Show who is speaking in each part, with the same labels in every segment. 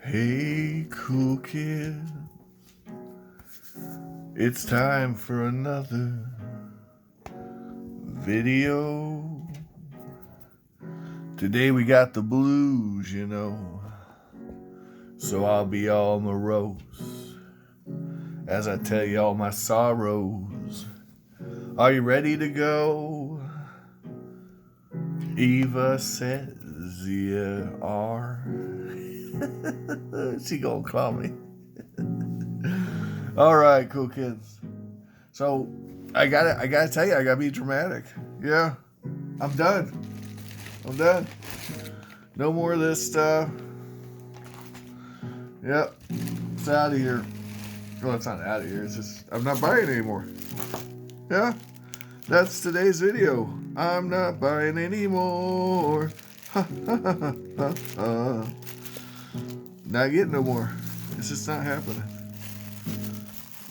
Speaker 1: Hey, cool kid, it's time for another video. Today we got the blues, so I'll be all morose as I tell you all my sorrows. Are you ready to go? Eva says you are. She gonna call me. All right, cool kids. So I gotta tell you, I gotta be dramatic. Yeah, I'm done. No more of this stuff. Yep, it's out of here. Well, it's not out of here. It's just I'm not buying anymore. Yeah, that's today's video. I'm not buying anymore. Not getting no more. It's just not happening.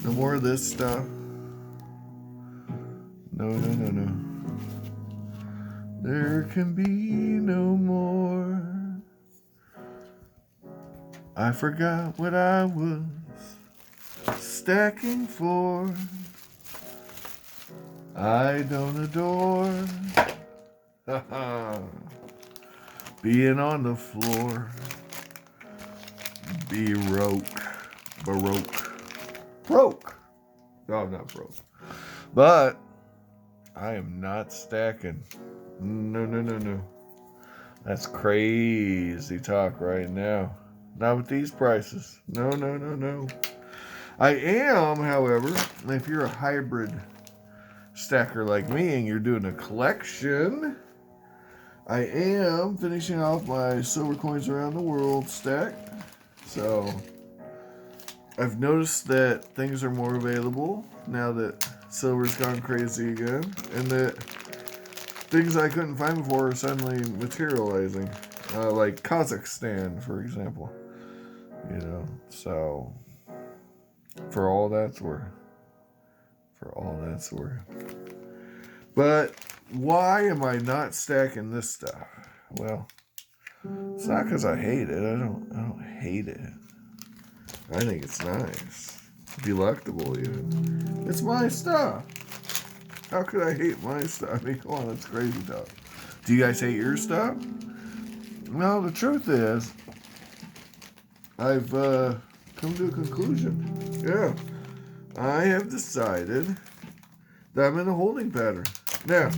Speaker 1: No more of this stuff. No. There can be no more. I forgot what I was stacking for. I don't adore being on the floor. Broke. No, I'm not broke. But I am not stacking. No. That's crazy talk right now. Not with these prices. No. I am, however, if you're a hybrid stacker like me and you're doing a collection, I am finishing off my silver coins around the world stack. So I've noticed that things are more available now that silver's gone crazy again, and that things I couldn't find before are suddenly materializing, like Kazakhstan, for example. So for all that's worth. But why am I not stacking this stuff? Well, it's not because I hate it. I don't hate it. I think it's nice, delectable even. It's my stuff. How could I hate my stuff? I mean, come on, that's crazy talk. Do you guys hate your stuff? No, the truth is, I've come to a conclusion. Yeah, I have decided that I'm in a holding pattern. Now,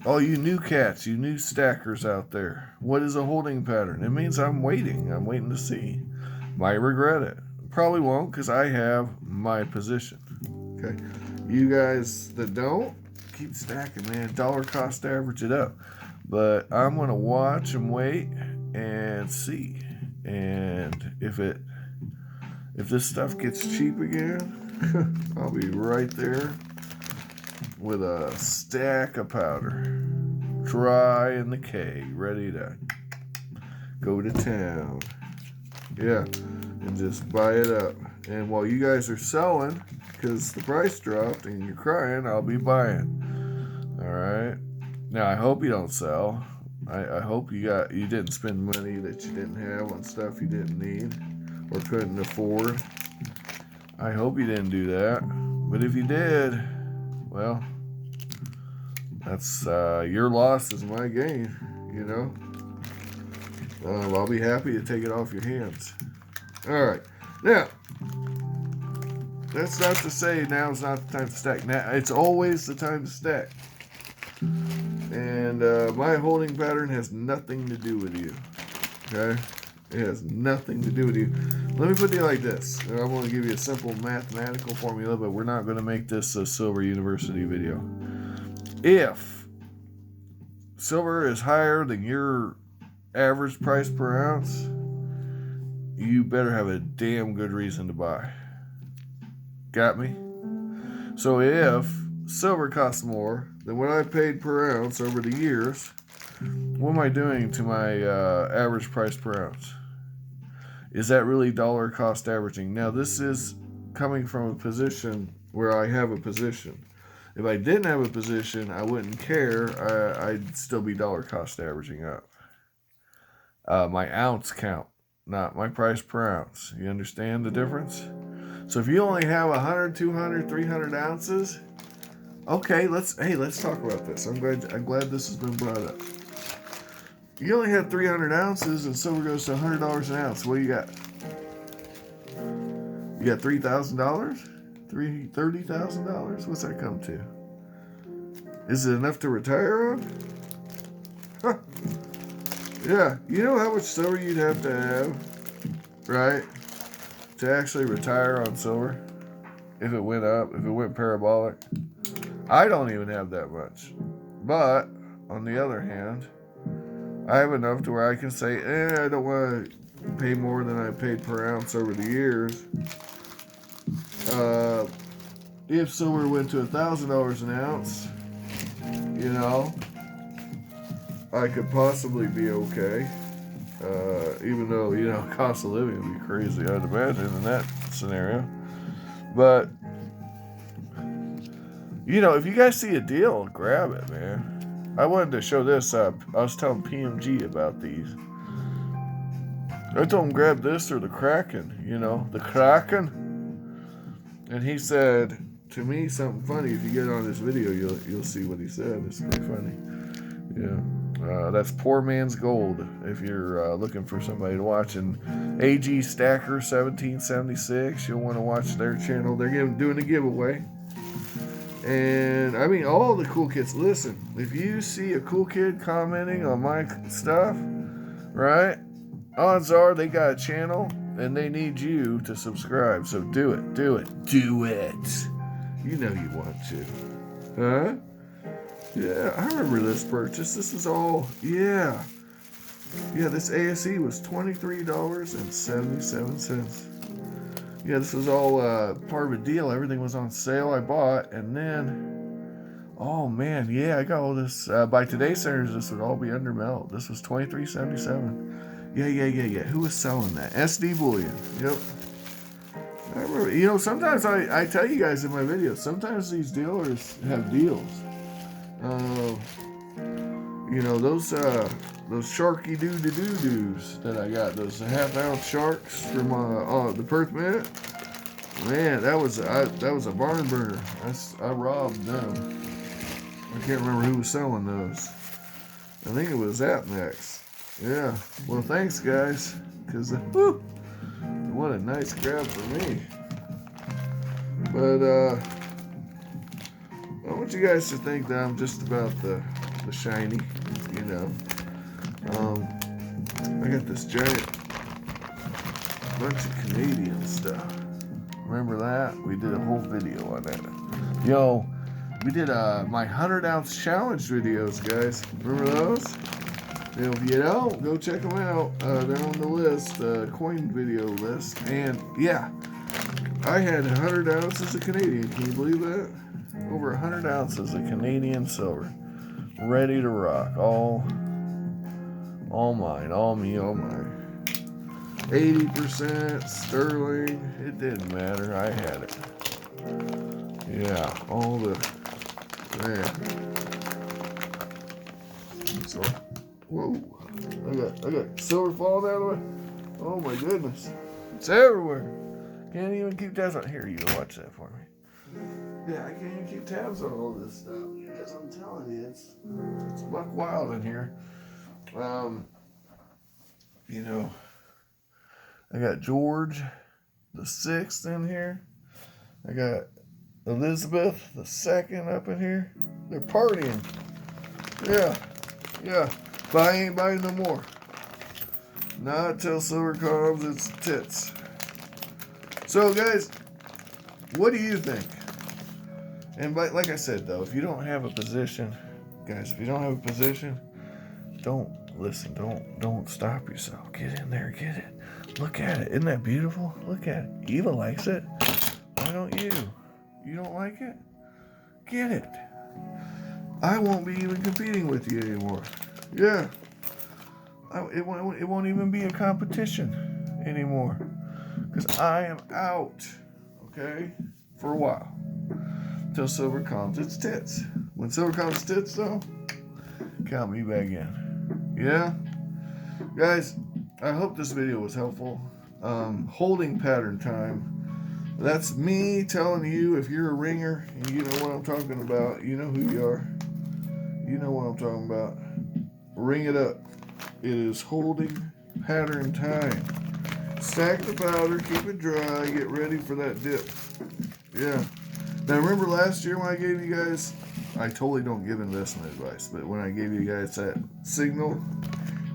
Speaker 1: all you new cats, you new stackers out there, what is a holding pattern? It means I'm waiting. I'm waiting to see. Might regret it. Probably won't, because I have my position. Okay. You guys that don't, keep stacking, man. Dollar cost average it up. But I'm going to watch and wait and see. And if this stuff gets cheap again, I'll be right there with a stack of powder, dry in the K, ready to go to town. Yeah, and just buy it up. And while you guys are selling, because the price dropped and you're crying, I'll be buying. All right. Now I hope you don't sell. I hope you didn't spend money that you didn't have on stuff you didn't need or couldn't afford. I hope you didn't do that. But if you did, well, that's your loss is my gain. I'll be happy to take it off your hands. All right. Now, that's not to say now's not the time to stack. Now, it's always the time to stack. And my holding pattern has nothing to do with you. Okay? It has nothing to do with you. Let me put it like this. I'm going to give you a simple mathematical formula, but we're not going to make this a Silver University video. If silver is higher than your average price per ounce, you better have a damn good reason to buy. Got me? So if silver costs more than what I paid per ounce over the years, what am I doing to my average price per ounce? Is that really dollar cost averaging? Now, this is coming from a position where I have a position. If I didn't have a position, I wouldn't care. I'd still be dollar cost averaging up. my ounce count, not my price per ounce. You understand the difference? So if you only have 100, 200, 300 ounces, okay, let's talk about this. I'm glad this has been brought up. You only have 300 ounces and silver goes to $100 an ounce. What do you got? You got $3,000? $30,000? What's that come to? Is it enough to retire on? Huh. Yeah, you know how much silver you'd have to have, right, to actually retire on silver? If it went up, if it went parabolic? I don't even have that much. But, on the other hand, I have enough to where I can say, I don't want to pay more than I paid per ounce over the years. If silver went to $1,000 an ounce, you know, I could possibly be okay. Even though, you know, cost of living would be crazy, I'd imagine, in that scenario. But, you know, if you guys see a deal, grab it, man. I wanted to show this up. I was telling PMG about these. I told him grab this or the Kraken, you know, the Kraken. And he said to me something funny. If you get on this video, you'll see what he said. It's pretty funny. Yeah. That's Poor Man's Gold. If you're looking for somebody to watch, and AG Stacker 1776, you'll want to watch their channel. They're doing a giveaway. And I mean, all the cool kids. Listen, if you see a cool kid commenting on my stuff, right? Odds are they got a channel and they need you to subscribe. So do it. You know you want to. Huh? Yeah, I remember this purchase. This is all, yeah. Yeah, this ASE was $23.77. Yeah, this was all part of a deal. Everything was on sale. I bought, and then, oh man, yeah, I got all this. By today's standards, this would all be under melt. This was $23.77. Yeah. Who was selling that? SD Bullion. Yep. I remember. You know, sometimes I tell you guys in my videos. Sometimes these dealers have deals. You know, those sharky doo-doo-doo-doos that I got, those half-ounce sharks from the Perth Minute. Man, that was a barn burner. I robbed them. I can't remember who was selling those. I think it was AppNext. Yeah. Well, thanks, guys. Because, what a nice grab for me. But, I want you guys to think that I'm just about the shiny, you know. I got this giant bunch of Canadian stuff. Remember that? We did a whole video on that. Yo, we did my 100-ounce challenge videos, guys. Remember those? If you don't, go check them out. They're on the list, coin video list. And yeah, I had 100 ounces of Canadian. Can you believe that? Over 100 ounces of Canadian silver, ready to rock. All mine, all me, all mine. 80% sterling. It didn't matter. I had it. Yeah, all the man. So, whoa! I got silver falling out of the way. Oh my goodness! It's everywhere. Can't even keep tabs on. Here, you go watch that for me. Yeah, I can't even keep tabs on all this stuff. Because I'm telling you, it's buck wild in here. You know, I got George the 6th in here. I got Elizabeth the 2nd up in here. They're partying. Yeah. But I ain't buying no more. Not till silver comes its tits. So, guys, what do you think? And like I said, though, if you don't have a position, guys, if you don't have a position, don't listen. Don't stop yourself. Get in there, get it. Look at it. Isn't that beautiful? Look at it. Eva likes it. Why don't you? You don't like it? Get it. I won't be even competing with you anymore. Yeah. It won't even be a competition anymore. Because I am out. Okay? For a while. Till silver comes its tits. When silver comes its tits, though, count me back in. Yeah? Guys, I hope this video was helpful. Holding pattern time. That's me telling you, if you're a ringer and you know what I'm talking about, you know who you are. You know what I'm talking about. Ring it up. It is holding pattern time. Stack the powder, keep it dry, get ready for that dip. Yeah. Now remember last year when I gave you guys, I totally don't give investment advice, but when I gave you guys that signal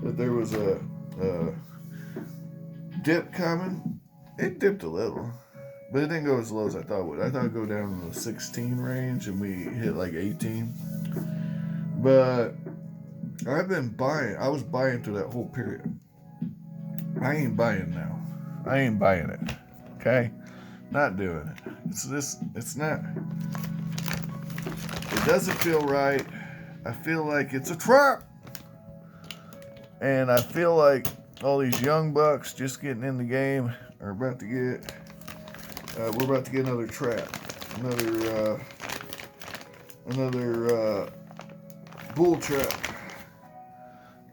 Speaker 1: that there was a dip coming, it dipped a little. But it didn't go as low as I thought it would. I thought it would go down in the 16 range and we hit like 18. But I've been buying. I was buying through that whole period. I ain't buying now. I ain't buying it. Okay? Not doing it. It's not. It doesn't feel right. I feel like it's a trap. And I feel like all these young bucks just getting in the game are about to get. We're about to get another trap. Another bull trap.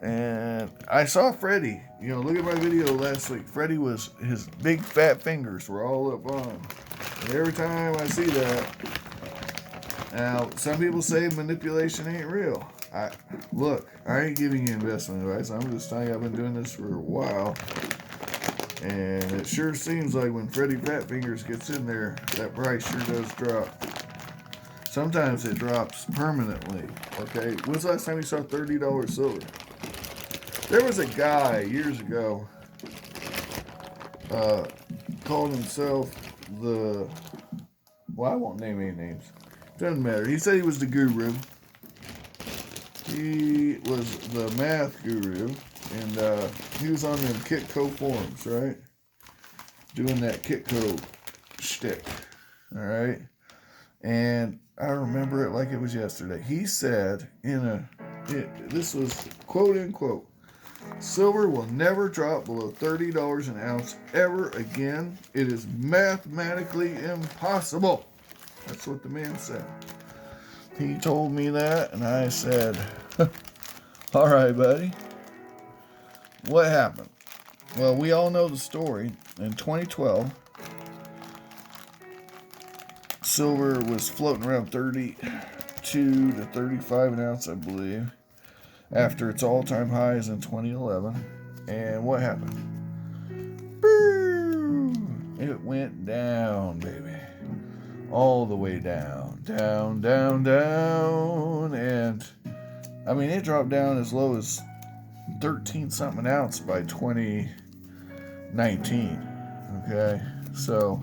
Speaker 1: And I saw Freddie. You know, look at my video last week. Freddie was, his big fat fingers were all up on him. And every time I see that, now some people say manipulation ain't real. Look, I ain't giving you investment advice. I'm just telling you I've been doing this for a while. And it sure seems like when Freddie Fat Fingers gets in there, that price sure does drop. Sometimes it drops permanently. Okay, when's the last time you saw $30 silver? There was a guy years ago called himself the, well, I won't name any names. Doesn't matter. He said he was the guru. He was the math guru, and he was on them Kitco forums, right? Doing that Kitco shtick, all right? And I remember it like it was yesterday. He said this was quote unquote, silver will never drop below $30 an ounce ever again. It is mathematically impossible. That's what the man said. He told me that, and I said, all right, buddy. What happened? Well, we all know the story. In 2012, silver was floating around 32 to 35 an ounce, I believe, after its all-time highs in 2011. And what happened? Boom! It went down, baby. All the way down. Down, down, down. And, I mean, it dropped down as low as 13 something an ounce by 2019. Okay? So,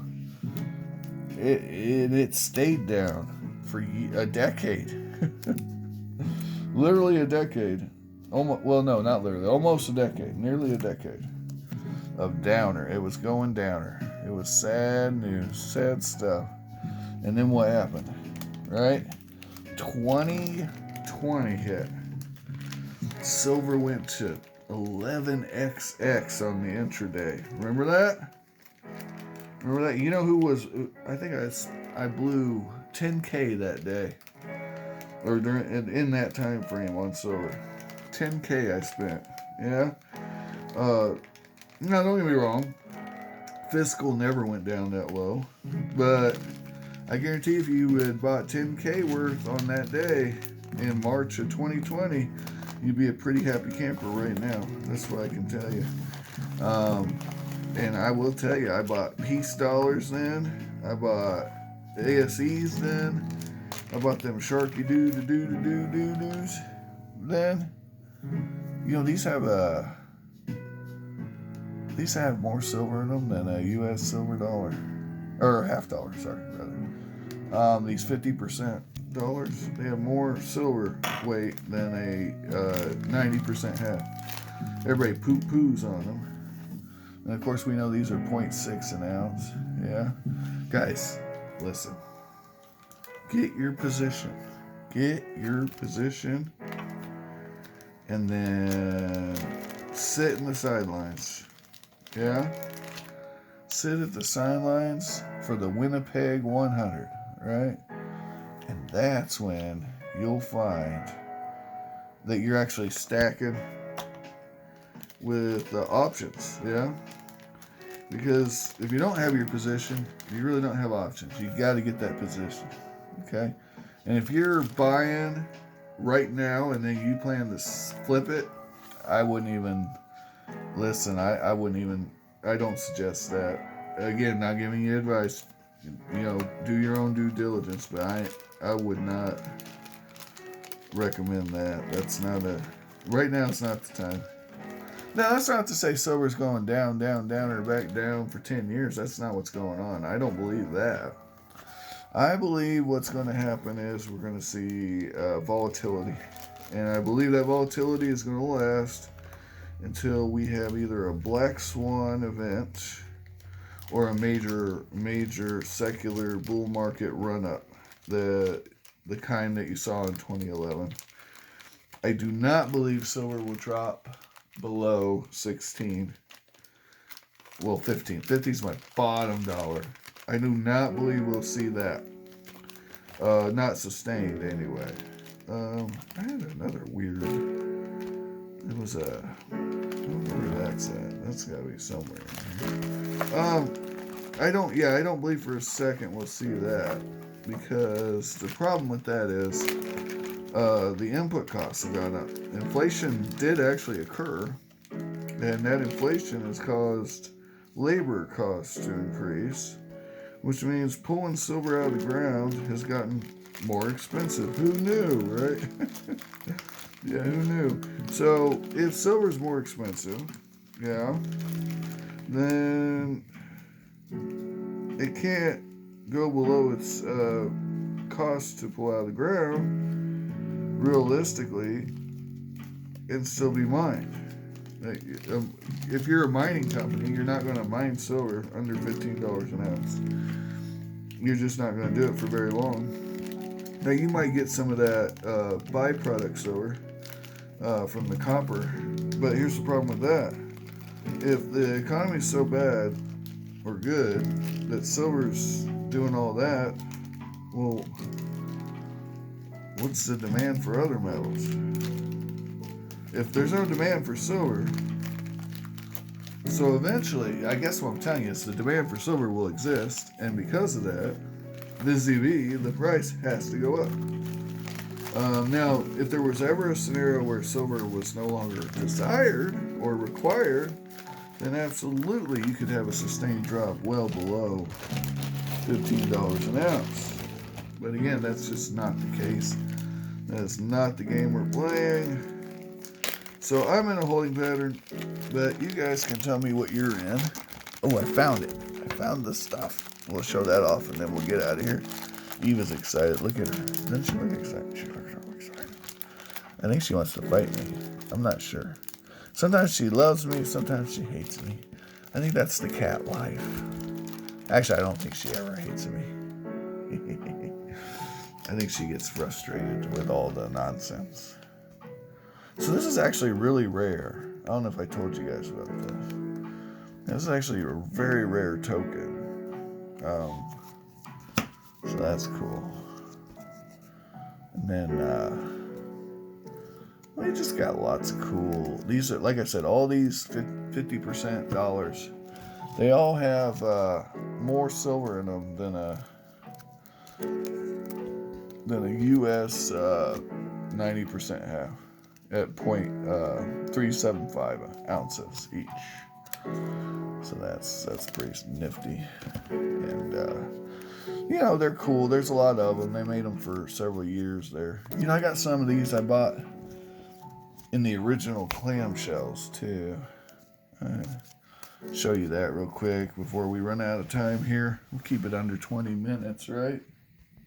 Speaker 1: it stayed down for a decade. Literally a decade. Almost, well, no, not literally. Almost a decade. Nearly a decade of downer. It was going downer. It was sad news. Sad stuff. And then what happened? Right? 2020 hit. Silver went to 11xx on the intraday. Remember that? Remember that? You know who was? I think I blew 10K that day, or in that time frame on silver. 10K I spent. Yeah. Now don't get me wrong. Fiscal never went down that low, but I guarantee if you had bought 10K worth on that day in March of 2020, you'd be a pretty happy camper right now. That's what I can tell you. And I will tell you, I bought peace dollars then. I bought ASEs then. I bought them Sharky doos then. You know, these have more silver in them than a U.S. silver dollar. Or half dollar, sorry, rather. These 50% dollars, they have more silver weight than a 90% half. Everybody poo-poos on them. And of course we know these are 0.6 an ounce. Yeah. Guys, listen. Get your position. Get your position. And then sit in the sidelines. Yeah? Sit at the sidelines for the Winnipeg 100, right? And that's when you'll find that you're actually stacking with options, yeah? Because if you don't have your position, you really don't have options. You got to get that position, okay? And if you're buying right now and then you plan to flip it, I wouldn't even listen. I wouldn't even. I don't suggest that. Again, not giving you advice. You know, do your own due diligence, but I would not recommend that. That's not a. Right now, it's not the time. Now, that's not to say silver's going down, down, down, or back down for 10 years. That's not what's going on. I don't believe that. I believe what's going to happen is we're going to see volatility. And I believe that volatility is going to last until we have either a black swan event or a major secular bull market run up. The kind that you saw in 2011. I do not believe silver will drop below 16. Well, 15. 15 is my bottom dollar. I do not believe we'll see that. Not sustained, anyway. I had another weird. It was a. I don't know where that's at. That's got to be somewhere. I don't believe for a second we'll see that, because the problem with that is the input costs have gone up. Inflation did actually occur, and that inflation has caused labor costs to increase, which means pulling silver out of the ground has gotten more expensive. Who knew, right? Yeah, who knew? So if silver's more expensive, yeah, then it can't go below its cost to pull out of the ground realistically and still be mined. If you're a mining company, you're not going to mine silver under $15 an ounce. You're just not going to do it for very long. Now, you might get some of that byproduct silver from the copper, but here's the problem with that. If the economy is so bad or good that silver's doing all that, well, what's the demand for other metals? If there's no demand for silver, so eventually, I guess what I'm telling you is the demand for silver will exist, and because of that, the price has to go up. Now, if there was ever a scenario where silver was no longer desired or required, then absolutely you could have a sustained drop well below $15 an ounce. But again, that's just not the case. That is not the game we're playing. So I'm in a holding pattern, but you guys can tell me what you're in. Oh, I found it. I found the stuff. We'll show that off and then we'll get out of here. Eva's excited. Look at her. Doesn't she look excited? She looks so excited. I think she wants to fight me. I'm not sure. Sometimes she loves me, sometimes she hates me. I think that's the cat life. Actually, I don't think she ever hates me. I think she gets frustrated with all the nonsense. So this is actually really rare. I don't know if I told you guys about this. This is actually a very rare token. So that's cool. And then we just got lots of cool. These are, like I said, all these 50% dollars. They all have more silver in them than a U.S. 90% have, at 0.375 ounces each. So that's pretty nifty. And they're cool. There's a lot of them. They made them for several years there. I got some of these I bought in the original clamshells too. Show you that real quick before we run out of time here. We'll keep it under 20 minutes, right?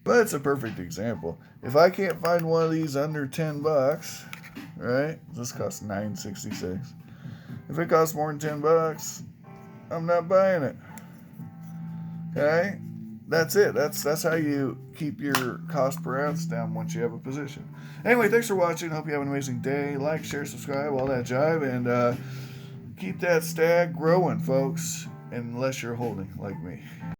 Speaker 1: But it's a perfect example. If I can't find one of these under $10, right? This costs $9.66. If it costs more than $10, I'm not buying it. Okay? That's it. That's how you keep your cost per ounce down once you have a position. Anyway, thanks for watching. Hope you have an amazing day. Like, share, subscribe, all that jive, and keep that stag growing, folks. Unless you're holding like me.